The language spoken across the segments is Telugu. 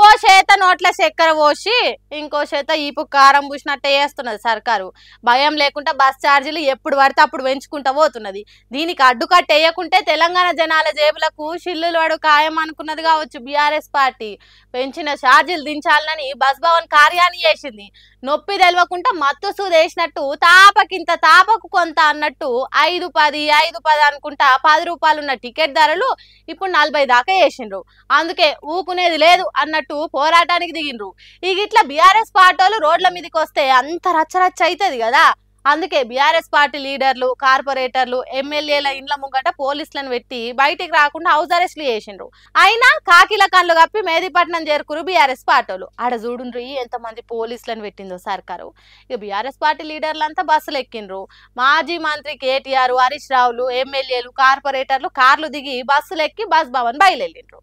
ఓ చేత నోట్ల చక్కెర పోసి ఇంకో చేత ఈపు కారం పూసినట్టే చేస్తున్నది సర్కారు. భయం లేకుండా బస్ ఛార్జీలు ఎప్పుడు పడితే అప్పుడు పెంచుకుంటా పోతున్నది. దీనికి అడ్డుకట్ట వేయకుంటే తెలంగాణ జనాల జేబులకు చిల్లులు పడు ఖాయం అనుకున్నది కావచ్చు బీఆర్ఎస్ పార్టీ. పెంచిన ఛార్జీలు దించాలని బస్ భవన్ కార్యాన్ని చేసింది. నొప్పి తెలవకుండా మత్తు సూదేసినట్టు తాపకింత తాపకు కొంత అన్నట్టు 5-10 అనుకుంటా 10 రూపాయలున్న టికెట్ ధరలు ఇప్పుడు 40 దాకా వేసిండ్రు. అందుకే ఊకునేది లేదు అన్నట్టు పోరాటానికి దిగిండ్రు. ఇట్లా బీఆర్ఎస్ పార్టీలు రోడ్ల మీదకి వస్తే అంత రచ్చరచ్చ అవుతుంది కదా. అందుకే బీఆర్ఎస్ పార్టీ లీడర్లు, కార్పొరేటర్లు, ఎమ్మెల్యేల ఇండ్ల ముంగట పోలీసులను పెట్టి బయటికి రాకుండా హౌస్ అరెస్టులు చేసిండ్రు. అయినా కాకిల కళ్ళు కప్పి మేదీపట్నం చేరుకురు బీఆర్ఎస్ పార్టీలు. ఆడ చూడుండ్రు ఎంతమంది పోలీసులను పెట్టిందో సర్కారు. బీఆర్ఎస్ పార్టీ లీడర్లంతా బస్సులు ఎక్కిండ్రు. మాజీ మంత్రి కేటీఆర్, హరీష్ రావులు, ఎమ్మెల్యేలు, కార్పొరేటర్లు కార్లు దిగి బస్సులు ఎక్కి బస్ భవన్ బయలుదేరిండ్రు.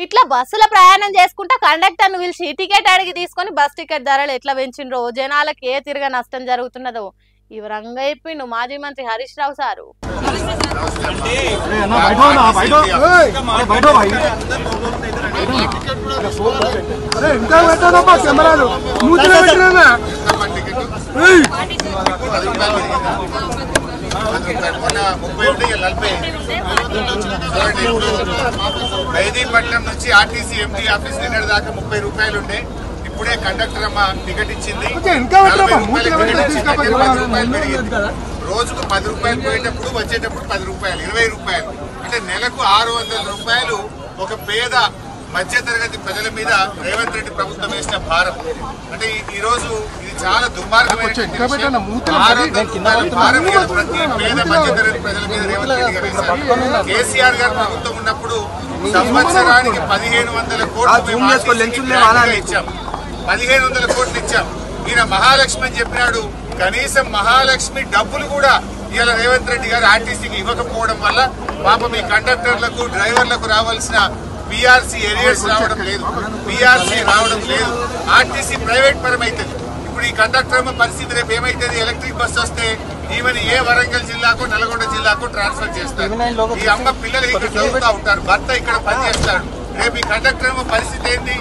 ఇట్లా బస్సుల ప్రయాణం చేసుకుంటా కండక్టర్ను పిలిచి టికెట్ అడిగి తీసుకొని బస్ టికెట్ ధరలు ఎట్లా పెంచిండ్రో, జనాలకు ఏ తిరగా నష్టం జరుగుతున్నదో వివరంగా చెప్పిండు మాజీ మంత్రి హరీష్ రావు సారు. మెహదీపట్నం నుంచి ఆర్టీసీ ఎంటీ ఆఫీస్ నిన్నటి దాకా 30 రూపాయలు ఉండే. ఇప్పుడే కండక్టర్ అమ్మ టికెట్ ఇచ్చింది. రోజుకు 10 రూపాయలు పోయేటప్పుడు వచ్చేటప్పుడు 10 రూపాయలు, 20 రూపాయలు అంటే నెలకు 600 రూపాయలు ఒక పేద మధ్య తరగతి ప్రజల మీద రేవంత్ రెడ్డి ప్రభుత్వం వేసిన భారం. అంటే ఈ రోజు ఇది చాలా దుర్మార్గమైన భారం ప్రతి పేద మధ్య తరగతి ప్రజల మీద రేవంత్ రెడ్డి గారు వేశారు. కేసీఆర్ గారు ప్రభుత్వం ఉన్నప్పుడు సంవత్సరానికి 1500 కోట్లు ఇచ్చాం. 1500 కోట్లు ఇచ్చాం. ఈయన మహాలక్ష్మి అని చెప్పినాడు. కనీసం మహాలక్ష్మి డబ్బులు కూడా ఇవాళ రేవంత్ రెడ్డి గారు ఆర్టీసీకి ఇవ్వకపోవడం వల్ల పాపం ఈ కండక్టర్లకు, డ్రైవర్లకు రావాల్సిన పీఆర్సీ ఏరియాస్ రావడం లేదు, పీఆర్సీ రావడం లేదు. ఆర్టీసీ ప్రైవేట్ పరం అవుతుంది. ఇప్పుడు ఈ కండక్టర్ పరిస్థితి రేపు ఏమైతుంది? ఎలక్ట్రిక్ బస్ వస్తే ఈమెను ఏ వరంగల్ జిల్లాకు, నల్గొండ జిల్లాకు ట్రాన్స్ఫర్ చేస్తారు. ఈ అమ్మ పిల్లలు ఇక్కడ చదువుతూ ఉంటారు, భర్త ఇక్కడ పనిచేస్తాడు. రేపు ఈ కండక్టర్ పరిస్థితి ఏంటి?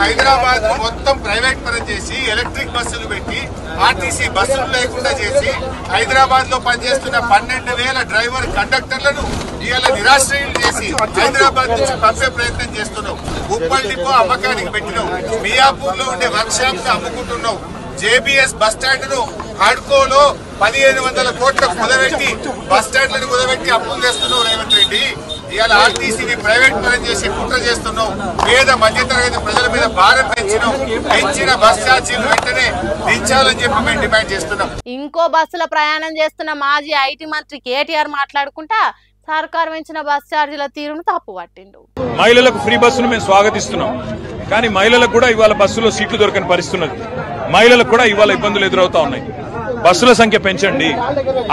హైదరాబాద్ మొత్తం ప్రైవేట్ పరం చేసి ఎలక్ట్రిక్ బస్సులు పెట్టి ఆర్టీసీ బస్సులు లేకుండా చేసి హైదరాబాద్ లో పనిచేస్తున్న 12,000 డ్రైవర్ కండక్టర్లను ఇవాళ నిరాశ్రయులు చేసి హైదరాబాద్ నుంచి పంపే ప్రయత్నం చేస్తున్నావు. ఉప్పల్ డిపో అమ్మకానికి పెట్టినావు. మియాపూర్ లో ఉండే వర్క్ షాప్ అమ్ముకుంటున్నావు. జేబీఎస్ బస్ స్టాండ్ ను హడ్కోలో 1500 కోట్ల కుదబెట్టి బస్ స్టాండ్లను కుదబెట్టి అప్పులు చేస్తున్నావు రేవంత్ రెడ్డి. ఇవాళ ఆర్టీసీని ప్రైవేట్ పరం చేసి కుట్ర చేస్తున్నావు. పేద మధ్యతరగతి ప్రజల మీద భారం పెంచినావు. పెంచిన బస్ ఛార్జీలు వెంటనే దించాలని చెప్పి మేము డిమాండ్ చేస్తున్నాం. ఇంకో బస్సుల ప్రయాణం చేస్తున్న మాజీ ఐటీ మంత్రి కేటీఆర్ మాట్లాడుకుంటా సర్కారు పెంచిన బస్ ఛార్జీల తీరును తప్పు పట్టిండు. మహిళలకు ఫ్రీ బస్సును మేము స్వాగతిస్తున్నాం. కానీ మహిళలకు కూడా ఇవాళ బస్సులో సీట్లు దొరకని పరిస్థితి ఉన్నది. మహిళలకు కూడా ఇవాళ ఇబ్బందులు ఎదురవుతా ఉన్నాయి. బస్సుల సంఖ్య పెంచండి.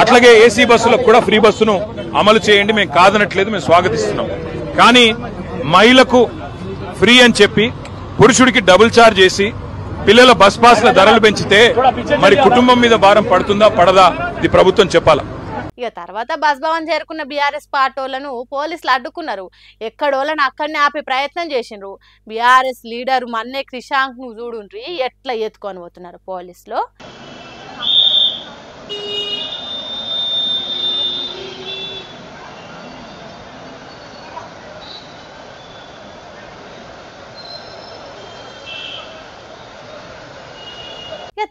అట్లాగే ఏసీ బస్సులకు కూడా ఫ్రీ బస్సును అమలు చేయండి. మేము కాదనట్లేదు, మేము స్వాగతిస్తున్నాం. కానీ మహిళకు ఫ్రీ అని చెప్పి పురుషుడికి డబుల్ ఛార్జ్ చేసి పిల్లల బస్ పాస్ల ధరలు పెంచితే మరి కుటుంబం మీద భారం పడుతుందా పడదా ఇది ప్రభుత్వం చెప్పాలా. తర్వాత బస్ భవన్ చేరుకున్న బీఆర్ఎస్ పార్టీలను పోలీసులు అడ్డుకున్నారు. ఎక్కడోళ్ళని అక్కడనే ఆపే ప్రయత్నం చేసిండ్రు. బీఆర్ఎస్ లీడర్ మన్నే క్రిషాంక్ ను చూడుండ్రి ఎట్లా ఎత్తుకొని పోతున్నారు పోలీసులు.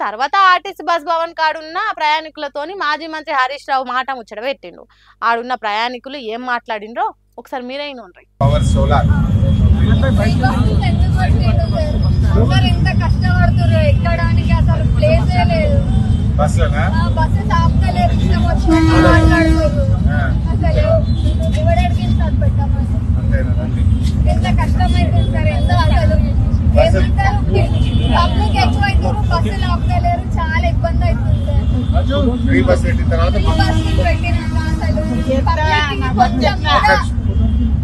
తర్వాత ఆర్టీసీ బస్ భవన్ కాడున్న ప్రయాణికులతోని మాజీ మంత్రి హరీష్ రావు మాట ముచ్చట పెట్టిండు. ఆడున్న ప్రయాణికులు ఏం మాట్లాడిండ్రో ఒకసారి మీరైనా ఉండ్రి. చాలా ఇబ్బంది అవుతుంది.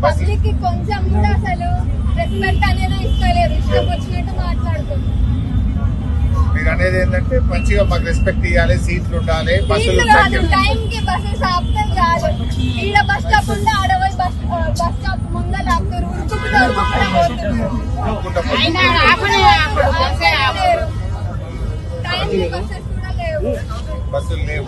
పబ్లిక్ కొంచెం కూడా అసలు రెస్పెక్ట్ అనేది ఇస్తలేరు. ఇష్టం వచ్చినట్టు మాట్లాడుతున్నారు. అనేది ఏంటంటే మంచిగా మాకు రెస్పెక్ట్ ఇవ్వాలి, సీట్లు ఉండాలి, బస్సులు టైం కి బస్సెస్ ఆపుతాం కాదు. ఈడ బస్ స్టాప్ ఉంటే ఆడవాళ్ళు బస్ స్టాప్ ముందర ఆపుతారు. టైం కి బస్సెస్ కూడా లేవు. బస్సులు లేవు.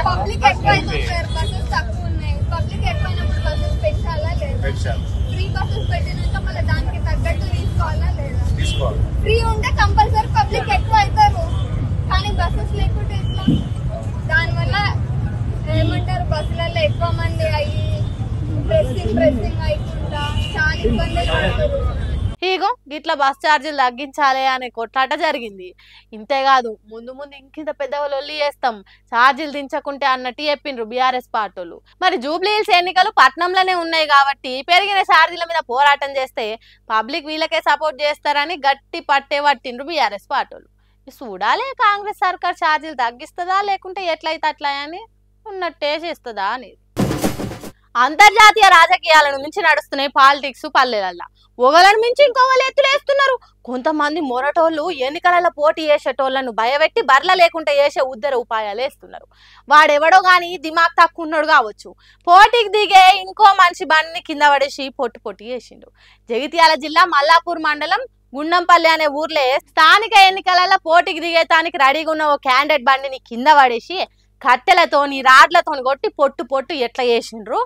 పబ్లిక్ ఎక్కువైంది సార్, బస్సెస్ తక్కువ ఉన్నాయి. పబ్లిక్ ఎక్కువైనప్పుడు బస్సెస్ పెంచాలా లేదా? ఫ్రీ బస్సెస్ పెట్టినాక మళ్ళీ దానికి తగ్గట్టు తీసుకోవాలా లేదా? ఫ్రీ ఉంటే కంపల్సరీ పబ్లిక్ ఎక్కువ అవుతారు, కానీ బస్సెస్ లేకుంటే ఎట్లా? దానివల్ల ఏమంటారు, బస్సులలో ఎక్కువ మంది అయ్యి ప్రెస్సింగ్ అయ్యకుండా చాలా ఇబ్బందులు పడతారు. ఇగో గిట్లా బస్ ఛార్జీలు తగ్గించాలి అనే కొట్లాట జరిగింది. ఇంతేకాదు ముందు ఇంకింత పెద్దగా లొల్లి చేస్తాం, ఛార్జీలు దించకుంటే అన్నట్టు చెప్పిండ్రు బీఆర్ఎస్ పార్టీలు. మరి జూబ్లీ హిల్స్ ఎన్నికలు పట్నంలోనే ఉన్నాయి కాబట్టి పెరిగిన ఛార్జీల మీద పోరాటం చేస్తే పబ్లిక్ వీళ్ళకే సపోర్ట్ చేస్తారని గట్టి పట్టే పట్టిండ్రు బీఆర్ఎస్ పార్టీలు. చూడాలి కాంగ్రెస్ సర్కార్ ఛార్జీలు తగ్గిస్తుందా లేకుంటే ఎట్లయితే అట్లా అని ఉన్నట్టే చేస్తుందా అనేది. అంతర్జాతీయ రాజకీయాలను మించి నడుస్తున్నాయి పాలిటిక్స్ పల్లెలల్లా. ఒకళ్ళని మించి ఇంకొకళ్ళు ఎత్తులేస్తున్నారు. కొంతమంది మొరటోళ్ళు ఎన్నికలలో పోటీ చేసేటోళ్లను భయపెట్టి బర్ల లేకుండా చేసే ఉద్దర ఉపాయాలు వేస్తున్నారు. వాడెవడో గాని దిమాగ్ తక్కువ ఉన్నాడు కావచ్చు, పోటీకి దిగే ఇంకో మనిషి బండిని కింద పడేసి పొట్టు చేసిండు. జగిత్యాల జిల్లా మల్లాపూర్ మండలం గుండంపల్లి అనే ఊర్లే స్థానిక ఎన్నికలలో పోటీకి దిగేతానికి రెడీగా ఉన్న ఓ క్యాండిడేట్ బండిని కింద పడేసి కట్టెలతోని రాడ్లతోని కొట్టి పొట్టు ఎట్లా చేసిండ్రు.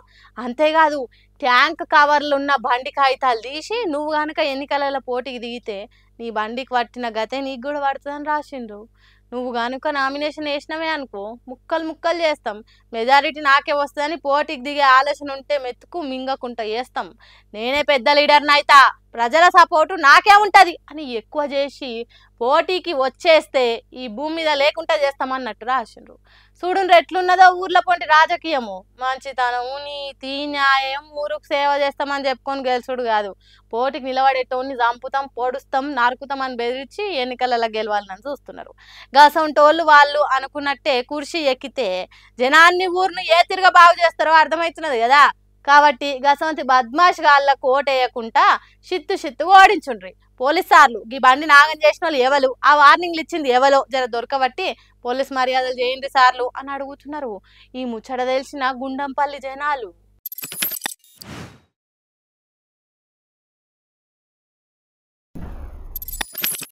అంతేకాదు ట్యాంక్ కవర్లు ఉన్న బండి కాగితాలు తీసి నువ్వు కనుక ఎన్నికలలో పోటీకి దిగితే నీ బండికి పట్టిన గతే నీకు కూడా పడుతుందని రాసిండ్రు. నువ్వు కనుక నామినేషన్ వేసినవే అనుకో ముక్కలు చేస్తాం, మెజారిటీ నాకే వస్తుందని పోటీకి దిగే ఆలోచన ఉంటే మెతుకు మింగకుంటా చేస్తాం, నేనే పెద్ద లీడర్ని అయితా, ప్రజల సపోర్టు నాకే ఉంటది అని ఎక్కువ చేసి పోటీకి వచ్చేస్తే ఈ భూమి మీద లేకుండా చేస్తామన్నట్టు రాసిండ్రు. చూడుండ్రు ఎట్లున్నదో ఊర్ల పొంటి రాజకీయము. మంచితనము, నీతి, న్యాయం, ఊరుకు సేవ చేస్తామని చెప్పుకొని గెలుచుడు కాదు, పోటీకి నిలబడేటోన్ని చంపుతాం, పొడుస్తాం, నరుకుతాం అని బెదిరించి ఎన్నికలలో గెలవాలని చూస్తున్నారు. గసంటోళ్ళు వాళ్ళు అనుకున్నట్టే కుర్చీ ఎక్కితే జనాన్ని ఊరును ఏ తిరిగా బాగు చేస్తారో అర్థమవుతున్నది కదా. కాబట్టి గసంతి బద్మాష్ గాళ్ళకు ఓటేయకుండా షిత్తు ఓడించుండ్రి. పోలీస్ సార్లు ఈ బండి నాగం చేసిన వాళ్ళు ఎవరు, ఆ వార్నింగ్లు ఇచ్చింది ఎవరో జర దొరకబట్టి పోలీస్ మర్యాదలు చేయండి సార్లు అని అడుగుతున్నారు ఈ ముచ్చట తెలిసిన గుండంపల్లి జనాలు.